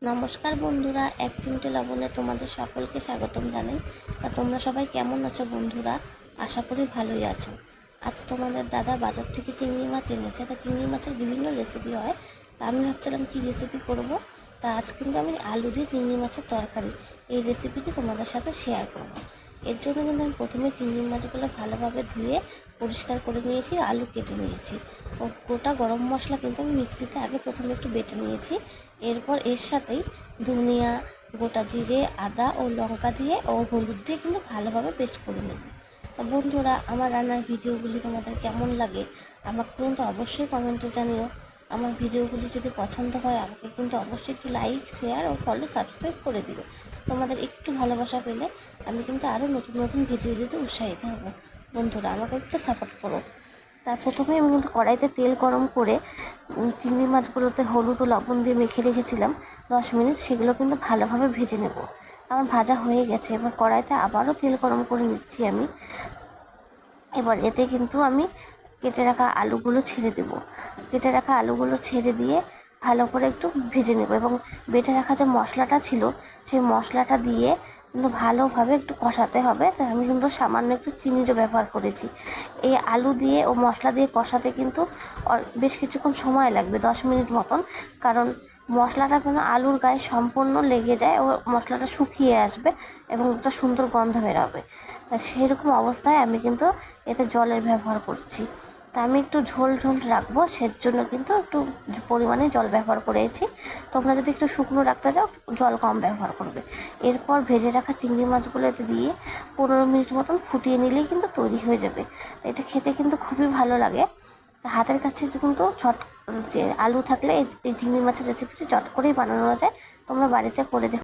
নমস্কার বন্ধুরা, এক চিমটে লবণে তোমাদের সকলকে স্বাগতম জানাই। তা তোমরা সবাই কেমন আছো বন্ধুরা? আশা করি ভালোই আছো। আজ তোমাদের দাদা বাজার থেকে চিংড়ি মাছ এনেছে। তা চিংড়ি মাছের বিভিন্ন রেসিপি হয়। তা আমি ভাবছিলাম কী রেসিপি করব। তা আজ কিন্তু আমি আলু দিয়ে চিংড়ি মাছের তরকারি এই রেসিপিটি তোমাদের সাথে শেয়ার করব। এর জন্য কিন্তু আমি প্রথমে চিংড়ি মাছগুলো ভালোভাবে ধুয়ে পরিষ্কার করে নিয়েছি, আলু কেটে নিয়েছি ও গোটা গরম মশলা কিন্তু আমি মিক্সিতে আগে প্রথমে একটু বেটে নিয়েছি। এরপর এর সাথেই ধনিয়া, গোটা জিরে, আদা ও লঙ্কা দিয়ে ও হলুদ দিয়ে কিন্তু ভালোভাবে পেস্ট করে নেব। তা বন্ধুরা, আমার রান্নার ভিডিওগুলি তোমাদের কেমন লাগে আমাকে কিন্তু অবশ্যই কমেন্টে জানিও। আমার ভিডিওগুলি যদি পছন্দ হয় আমাকে কিন্তু অবশ্যই একটু লাইক, শেয়ার ও ফলো, সাবস্ক্রাইব করে দিও। তোমাদের একটু ভালোবাসা পেলে আমি কিন্তু আরও নতুন নতুন ভিডিও দিতে উৎসাহিত হব। বন্ধুরা, আমাকে একটু সাপোর্ট করো। তার প্রথমে আমি কিন্তু কড়াইতে তেল গরম করে চিংড়ি মাছগুলোতে হলুদ ও লবণ দিয়ে মেখে রেখেছিলাম 10 মিনিট। সেগুলো কিন্তু ভালোভাবে ভেজে নেব। আমার ভাজা হয়ে গেছে। এবার কড়াইতে আবারও তেল গরম করে নিচ্ছি আমি। এবার এতে কিন্তু আমি কেটে রাখা আলুগুলো ছেড়ে দেব। কেটে রাখা আলুগুলো ছেড়ে দিয়ে ভালো করে একটু ভেজে নেব এবং বেটে রাখা যে মশলাটা ছিল সেই মশলাটা দিয়ে কিন্তু ভালোভাবে একটু কষাতে হবে। তাই আমি কিন্তু সামান্য একটু চিনিরও ব্যবহার করেছি। এই আলু দিয়ে ও মশলা দিয়ে কষাতে কিন্তু বেশ কিছুক্ষণ সময় লাগবে, 10 মিনিট মতন। কারণ মশলাটা যেন আলুর গায়ে সম্পূর্ণ লেগে যায় ও মশলাটা শুকিয়ে আসবে এবং একটা সুন্দর গন্ধ বেরোবে। তা সেই রকম অবস্থায় আমি কিন্তু এতে জলের ব্যবহার করছি। তা আমি একটু ঝোল ঝোল রাখবো, সেজন্য কিন্তু একটু পরিমাণে জল ব্যবহার করেছি। তোমরা যদি একটু শুকনো রাখতে চাও জল কম ব্যবহার করবে। এরপর ভেজে রাখা চিংড়ি মাছগুলো এতে দিয়ে 15 মিনিট মতন ফুটিয়ে নিলেই কিন্তু তৈরি হয়ে যাবে। এটা খেতে কিন্তু খুবই ভালো লাগে। তা হাতের কাছে কিন্তু যে আলু থাকলে এই চিংড়ি মাছের রেসিপিটি চট করেই বানানো যায়। তোমরা বাড়িতে করে দেখো।